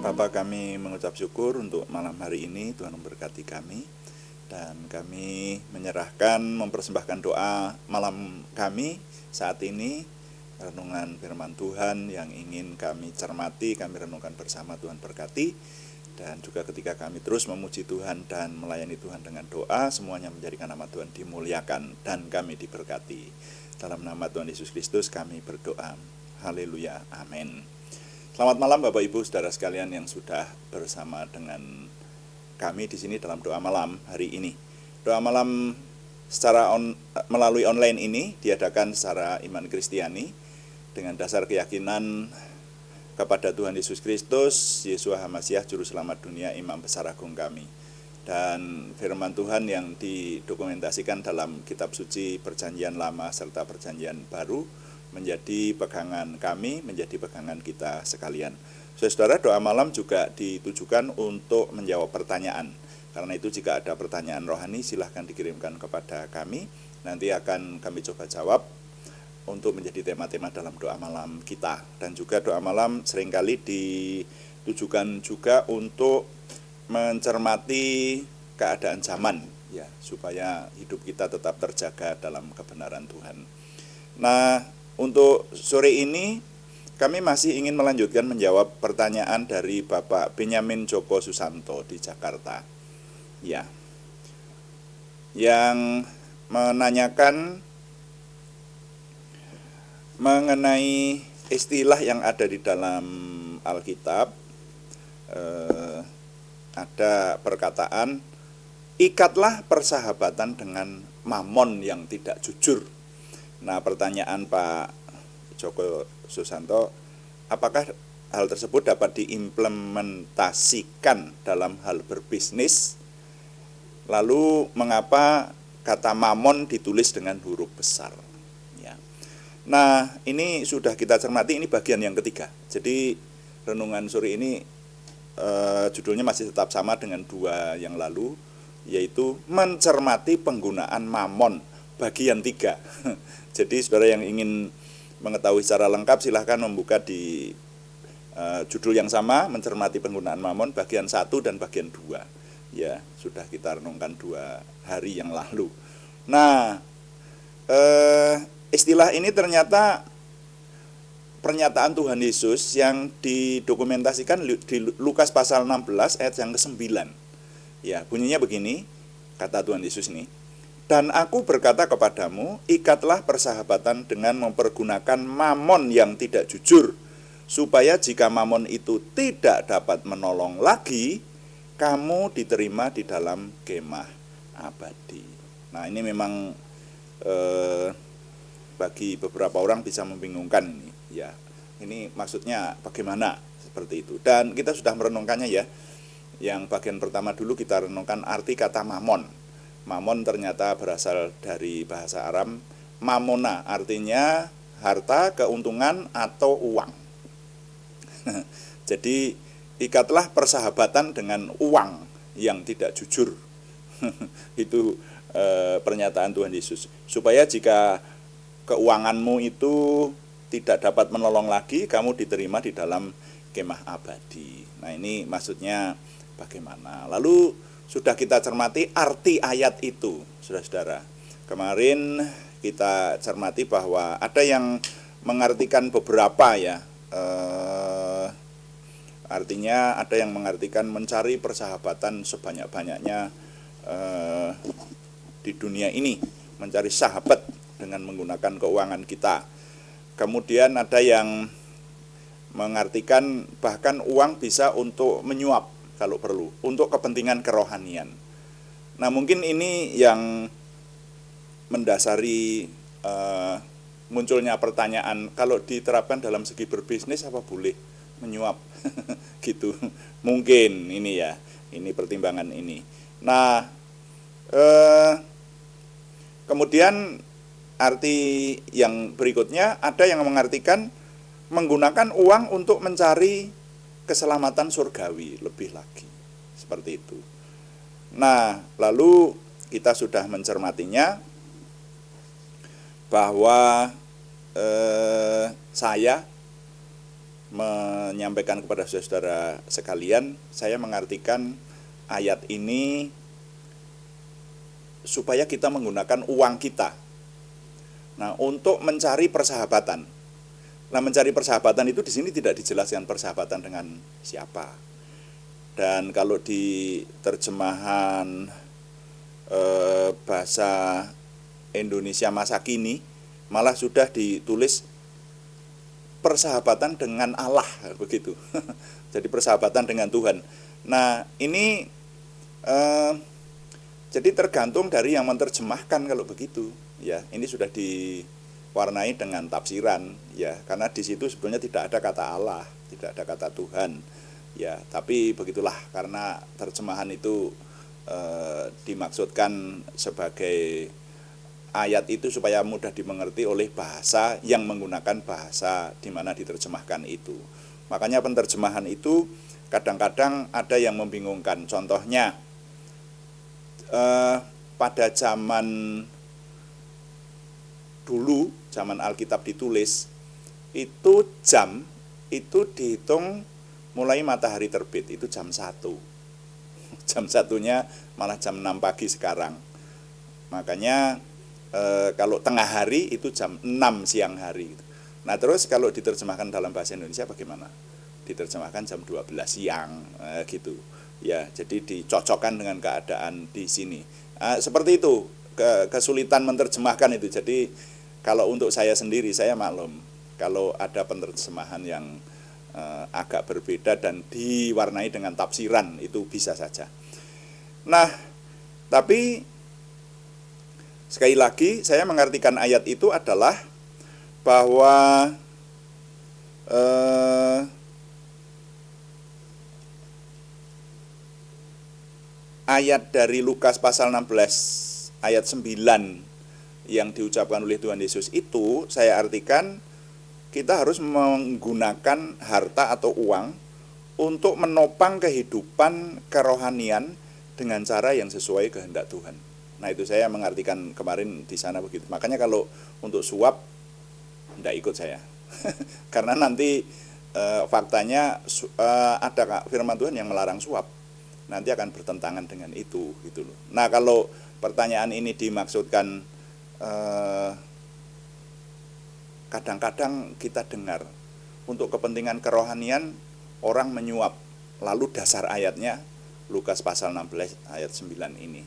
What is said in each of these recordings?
Bapa, kami mengucap syukur untuk malam hari ini. Tuhan memberkati kami, dan kami menyerahkan, mempersembahkan doa malam kami saat ini. Renungan firman Tuhan yang ingin kami cermati, kami renungkan bersama. Tuhan berkati. Dan juga ketika kami terus memuji Tuhan dan melayani Tuhan dengan doa, semuanya menjadikan nama Tuhan dimuliakan dan kami diberkati. Dalam nama Tuhan Yesus Kristus kami berdoa. Haleluya, amin. Selamat malam Bapak Ibu Saudara sekalian yang sudah bersama dengan kami di sini dalam doa malam hari ini. Doa malam melalui online ini diadakan secara iman Kristiani dengan dasar keyakinan kepada Tuhan Yesus Kristus, Yeshua HaMasyiah, Juru Selamat dunia, Imam Besar Agung kami. Dan firman Tuhan yang didokumentasikan dalam kitab suci Perjanjian Lama serta Perjanjian Baru menjadi pegangan kami, menjadi pegangan kita sekalian. Saudara, doa malam juga ditujukan untuk menjawab pertanyaan. Karena itu jika ada pertanyaan rohani silahkan dikirimkan kepada kami. Nanti akan kami coba jawab untuk menjadi tema-tema dalam doa malam kita. Dan juga doa malam seringkali ditujukan juga untuk mencermati keadaan zaman, ya, supaya hidup kita tetap terjaga dalam kebenaran Tuhan. Nah, untuk sore ini kami masih ingin melanjutkan menjawab pertanyaan dari Bapak Benyamin Joko Susanto di Jakarta. Ya. Yang menanyakan mengenai istilah yang ada di dalam Alkitab. Ada perkataan, ikatlah persahabatan dengan Mamon yang tidak jujur. Nah, pertanyaan Pak Joko Susanto, apakah hal tersebut dapat diimplementasikan dalam hal berbisnis? Lalu mengapa kata mamon ditulis dengan huruf besar? Ya. Nah, ini sudah kita cermati, ini bagian yang ketiga. Jadi renungan sore ini judulnya masih tetap sama dengan dua yang lalu, yaitu mencermati penggunaan mamon bagian 3. Jadi saudara yang ingin mengetahui secara lengkap silahkan membuka di judul yang sama, mencermati penggunaan mamon bagian 1 dan bagian 2. Ya, sudah kita renungkan 2 hari yang lalu. Nah, istilah ini ternyata pernyataan Tuhan Yesus yang didokumentasikan di Lukas pasal 16 ayat yang ke-9. Ya, bunyinya begini, kata Tuhan Yesus ini. Dan aku berkata kepadamu, ikatlah persahabatan dengan mempergunakan mamon yang tidak jujur, supaya jika mamon itu tidak dapat menolong lagi, kamu diterima di dalam kemah abadi. Nah, ini memang bagi beberapa orang bisa membingungkan ini. Ya, ini maksudnya bagaimana seperti itu. Dan kita sudah merenungkannya ya. Yang bagian pertama dulu kita renungkan arti kata mamon. Mamon ternyata berasal dari bahasa Aram mamona, artinya harta, keuntungan, atau uang. Jadi ikatlah persahabatan dengan uang yang tidak jujur. Itu pernyataan Tuhan Yesus. Supaya jika keuanganmu itu tidak dapat menolong lagi, kamu diterima di dalam kemah abadi. Nah, ini maksudnya bagaimana? Lalu sudah kita cermati arti ayat itu, saudara-saudara. Kemarin kita cermati bahwa ada yang mengartikan beberapa ya. Artinya ada yang mengartikan mencari persahabatan sebanyak-banyaknya di dunia ini, mencari sahabat dengan menggunakan keuangan kita. Kemudian ada yang mengartikan bahkan uang bisa untuk menyuap kalau perlu, untuk kepentingan kerohanian. Nah, mungkin ini yang mendasari munculnya pertanyaan, kalau diterapkan dalam segi berbisnis apa boleh menyuap? Gitu. Mungkin ini ya, ini pertimbangan ini. Nah, kemudian arti yang berikutnya, ada yang mengartikan menggunakan uang untuk mencari keselamatan surgawi lebih lagi, seperti itu. Nah, lalu kita sudah mencermatinya bahwa saya menyampaikan kepada saudara sekalian, saya mengartikan ayat ini supaya kita menggunakan uang kita. Nah, untuk mencari persahabatan. Nah, mencari persahabatan itu di sini tidak dijelaskan persahabatan dengan siapa. Dan kalau di terjemahan bahasa Indonesia masa kini malah sudah ditulis persahabatan dengan Allah, begitu. Jadi persahabatan dengan Tuhan. Nah, ini jadi tergantung dari yang menerjemahkan kalau begitu, ya. Ini sudah diwarnai dengan tafsiran, ya. Karena di situ sebenarnya tidak ada kata Allah, tidak ada kata Tuhan, ya. Tapi begitulah, karena terjemahan itu dimaksudkan sebagai ayat itu supaya mudah dimengerti oleh bahasa yang menggunakan bahasa di mana diterjemahkan itu. Makanya penerjemahan itu kadang-kadang ada yang membingungkan. Contohnya pada zaman dulu, zaman Alkitab ditulis, itu jam itu dihitung mulai matahari terbit, itu jam 1. Jam 1-nya malah jam 6 pagi sekarang. Makanya kalau tengah hari itu jam 6 siang hari. Nah, terus kalau diterjemahkan dalam bahasa Indonesia bagaimana? Diterjemahkan jam 12 siang gitu. Ya, jadi dicocokkan dengan keadaan di sini. Seperti itu, kesulitan menerjemahkan itu. Jadi kalau untuk saya sendiri, saya maklum kalau ada penerjemahan yang agak berbeda dan diwarnai dengan tafsiran, itu bisa saja. Nah, tapi sekali lagi saya mengartikan ayat itu adalah bahwa ayat dari Lukas pasal 16 ayat 9 yang diucapkan oleh Tuhan Yesus itu saya artikan kita harus menggunakan harta atau uang untuk menopang kehidupan kerohanian dengan cara yang sesuai kehendak Tuhan. Nah, itu saya mengartikan kemarin di sana begitu. Makanya kalau untuk suap tidak ikut saya. Karena nanti faktanya ada firman Tuhan yang melarang suap. Nanti akan bertentangan dengan itu gitu loh. Nah, kalau pertanyaan ini dimaksudkan kadang-kadang kita dengar untuk kepentingan kerohanian orang menyuap, lalu dasar ayatnya Lukas pasal 16 ayat 9 ini.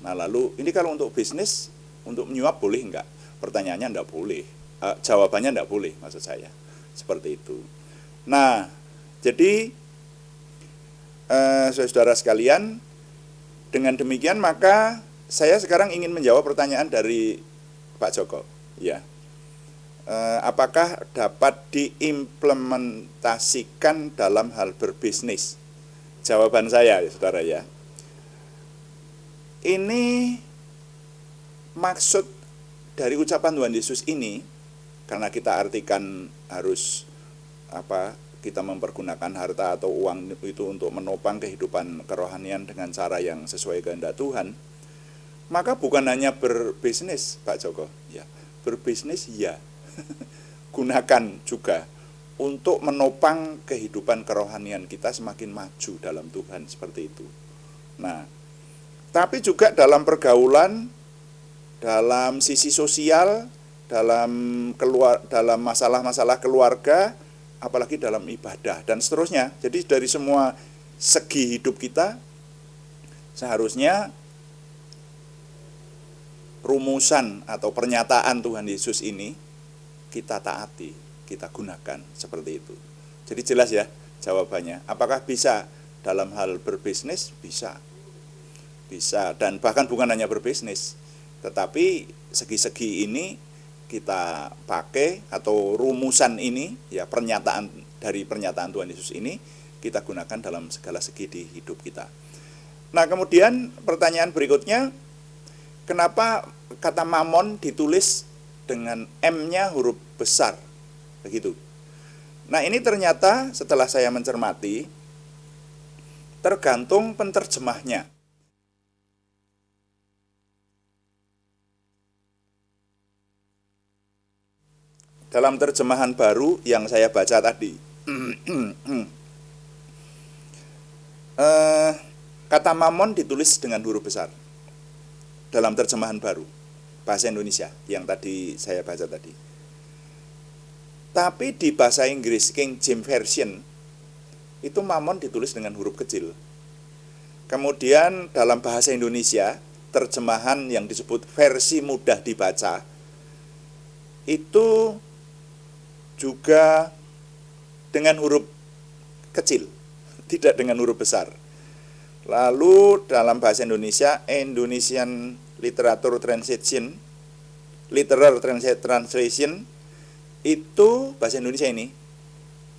Nah, lalu ini kalau untuk bisnis, untuk menyuap boleh enggak? Pertanyaannya enggak boleh, jawabannya enggak boleh maksud saya, seperti itu. Nah, jadi saudara sekalian, dengan demikian maka saya sekarang ingin menjawab pertanyaan dari Pak Joko, ya. Apakah dapat diimplementasikan dalam hal berbisnis? Jawaban saya, saudara, ya. Ini maksud dari ucapan Tuhan Yesus ini, karena kita artikan harus kita mempergunakan harta atau uang itu untuk menopang kehidupan kerohanian dengan cara yang sesuai kehendak Tuhan, maka bukan hanya berbisnis, Pak Joko, ya. Berbisnis ya. Gunakan juga untuk menopang kehidupan kerohanian kita semakin maju dalam Tuhan, seperti itu. Nah, tapi juga dalam pergaulan, dalam sisi sosial, dalam masalah-masalah keluarga, apalagi dalam ibadah dan seterusnya. Jadi dari semua segi hidup kita seharusnya rumusan atau pernyataan Tuhan Yesus ini kita taati, kita gunakan seperti itu. Jadi jelas ya jawabannya. Apakah bisa dalam hal berbisnis? Bisa. Bisa, dan bahkan bukan hanya berbisnis, tetapi segi-segi ini kita pakai, atau rumusan ini, ya, pernyataan Tuhan Yesus ini kita gunakan dalam segala segi di hidup kita. Nah, kemudian pertanyaan berikutnya, kenapa kata mamon ditulis dengan M-nya huruf besar, begitu? Nah, ini ternyata setelah saya mencermati, tergantung penterjemahnya. Dalam terjemahan baru yang saya baca tadi, Kata mamon ditulis dengan huruf besar dalam terjemahan baru bahasa Indonesia yang tadi saya baca tadi. Tapi di bahasa Inggris King James Version itu mamon ditulis dengan huruf kecil. Kemudian dalam bahasa Indonesia terjemahan yang disebut versi mudah dibaca itu juga dengan huruf kecil, tidak dengan huruf besar. Lalu dalam bahasa Indonesia Indonesian Literature Translation, Literal Translation itu bahasa Indonesia ini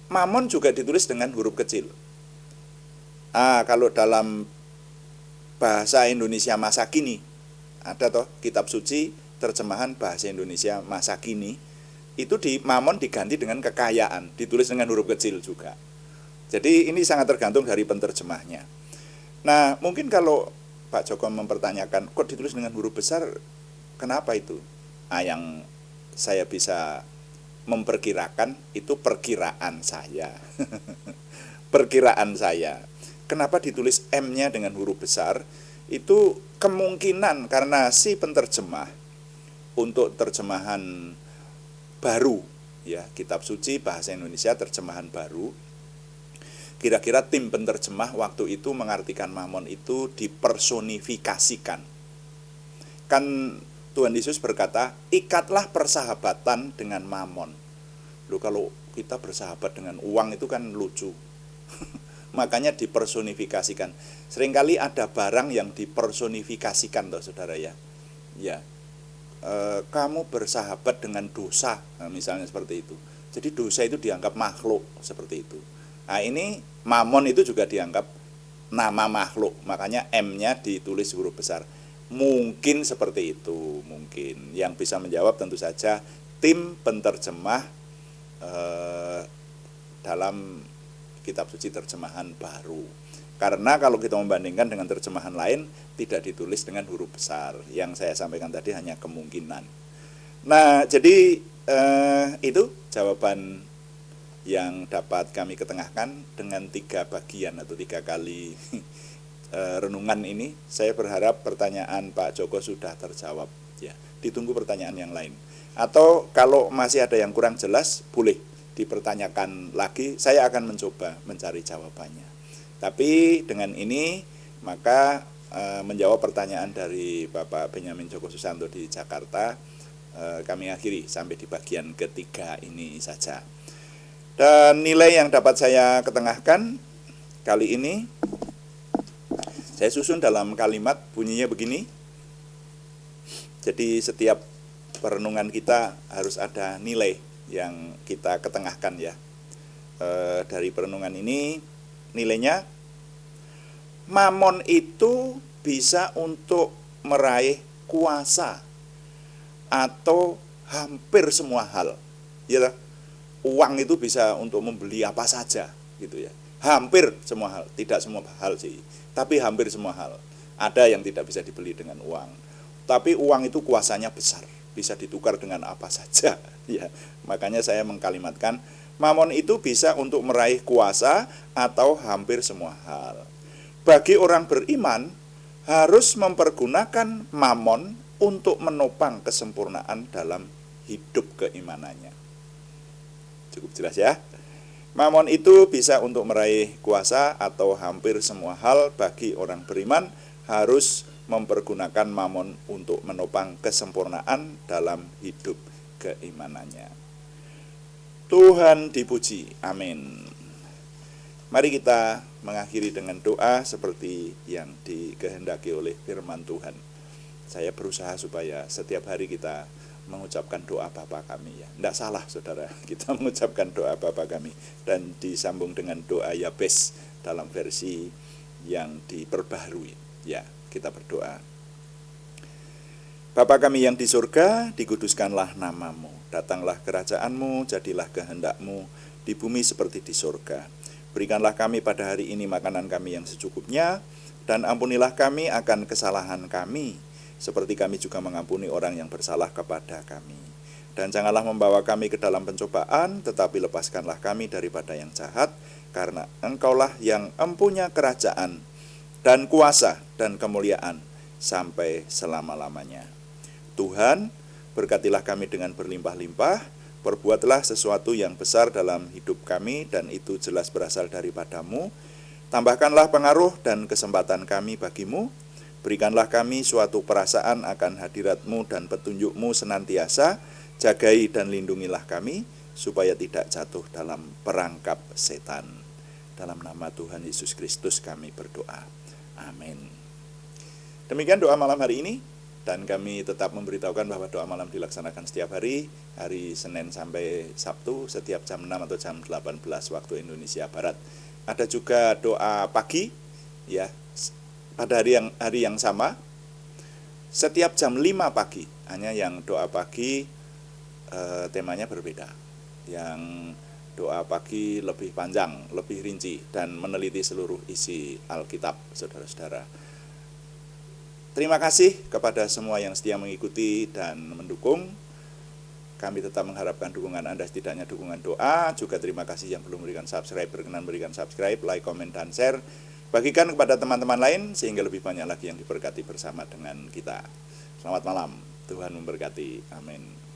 mamon juga ditulis dengan huruf kecil. Kalau dalam bahasa Indonesia masa kini ada toh kitab suci terjemahan bahasa Indonesia masa kini itu di mamon diganti dengan kekayaan, ditulis dengan huruf kecil juga. Jadi ini sangat tergantung dari penterjemahnya. Nah, mungkin kalau Pak Joko mempertanyakan kok ditulis dengan huruf besar, kenapa itu? Yang saya bisa memperkirakan itu perkiraan saya. Perkiraan saya. Kenapa ditulis M-nya dengan huruf besar? Itu kemungkinan karena si penterjemah untuk terjemahan baru, ya, kitab suci bahasa Indonesia terjemahan baru. Kira-kira tim penterjemah waktu itu mengartikan mamon itu dipersonifikasikan. Kan Tuhan Yesus berkata, ikatlah persahabatan dengan mamon. Loh, kalau kita bersahabat dengan uang itu kan lucu. Makanya dipersonifikasikan. Seringkali ada barang yang dipersonifikasikan toh saudara ya. Ya, kamu bersahabat dengan dosa, misalnya seperti itu. Jadi dosa itu dianggap makhluk seperti itu. Nah, ini mamon itu juga dianggap nama makhluk. Makanya M-nya ditulis huruf besar. Mungkin seperti itu, mungkin. Yang bisa menjawab tentu saja tim penterjemah dalam kitab suci terjemahan baru. Karena kalau kita membandingkan dengan terjemahan lain tidak ditulis dengan huruf besar. Yang saya sampaikan tadi hanya kemungkinan. Nah, jadi itu jawaban yang dapat kami ketengahkan dengan 3 bagian atau 3 kali renungan ini. Saya berharap pertanyaan Pak Joko sudah terjawab ya. Ditunggu pertanyaan yang lain. Atau kalau masih ada yang kurang jelas boleh dipertanyakan lagi, saya akan mencoba mencari jawabannya. Tapi dengan ini maka menjawab pertanyaan dari Bapak Benyamin Joko Susanto di Jakarta kami akhiri sampai di bagian ketiga ini saja. Dan nilai yang dapat saya ketengahkan kali ini saya susun dalam kalimat bunyinya begini. Jadi setiap perenungan kita harus ada nilai yang kita ketengahkan ya. Dari perenungan ini nilainya mamon itu bisa untuk meraih kuasa atau hampir semua hal. Ya, uang itu bisa untuk membeli apa saja gitu ya. Hampir semua hal, tidak semua hal sih, tapi hampir semua hal. Ada yang tidak bisa dibeli dengan uang. Tapi uang itu kuasanya besar, bisa ditukar dengan apa saja ya. Makanya saya mengkalimatkan mamon itu bisa untuk meraih kuasa atau hampir semua hal. Bagi orang beriman harus mempergunakan mamon untuk menopang kesempurnaan dalam hidup keimanannya. Cukup jelas ya. Mamon itu bisa untuk meraih kuasa atau hampir semua hal. Bagi orang beriman harus mempergunakan mamon untuk menopang kesempurnaan dalam hidup keimanannya. Tuhan dipuji, amin. Mari kita mengakhiri dengan doa seperti yang dikehendaki oleh firman Tuhan. Saya berusaha supaya setiap hari kita mengucapkan doa Bapa kami ya. Tidak salah saudara, kita mengucapkan doa Bapa kami. Dan disambung dengan doa Yabes dalam versi yang diperbaharui. Ya, kita berdoa. Bapa kami yang di surga, dikuduskanlah namamu. Datanglah kerajaanmu, jadilah kehendakmu di bumi seperti di surga. Berikanlah kami pada hari ini makanan kami yang secukupnya, dan ampunilah kami akan kesalahan kami, seperti kami juga mengampuni orang yang bersalah kepada kami. Dan janganlah membawa kami ke dalam pencobaan, tetapi lepaskanlah kami daripada yang jahat, karena Engkaulah yang empunya kerajaan dan kuasa dan kemuliaan sampai selama-lamanya. Tuhan, berkatilah kami dengan berlimpah-limpah, perbuatlah sesuatu yang besar dalam hidup kami, dan itu jelas berasal daripada-Mu. Tambahkanlah pengaruh dan kesempatan kami bagi-Mu. Berikanlah kami suatu perasaan akan hadirat-Mu dan petunjuk-Mu senantiasa. Jagai dan lindungilah kami, supaya tidak jatuh dalam perangkap setan. Dalam nama Tuhan Yesus Kristus kami berdoa. Amin. Demikian doa malam hari ini, dan kami tetap memberitahukan bahwa doa malam dilaksanakan setiap hari Senin sampai Sabtu, setiap jam 6 atau jam 18 waktu Indonesia Barat. Ada juga doa pagi, ya, pada hari yang sama, setiap jam 5 pagi. Hanya yang doa pagi temanya berbeda. Yang doa pagi lebih panjang, lebih rinci, dan meneliti seluruh isi Alkitab, saudara-saudara. Terima kasih kepada semua yang setia mengikuti dan mendukung. Kami tetap mengharapkan dukungan Anda, setidaknya dukungan doa. Juga terima kasih yang belum memberikan subscribe, berkenan berikan subscribe, like, komen, dan share. Bagikan kepada teman-teman lain, sehingga lebih banyak lagi yang diberkati bersama dengan kita. Selamat malam, Tuhan memberkati. Amin.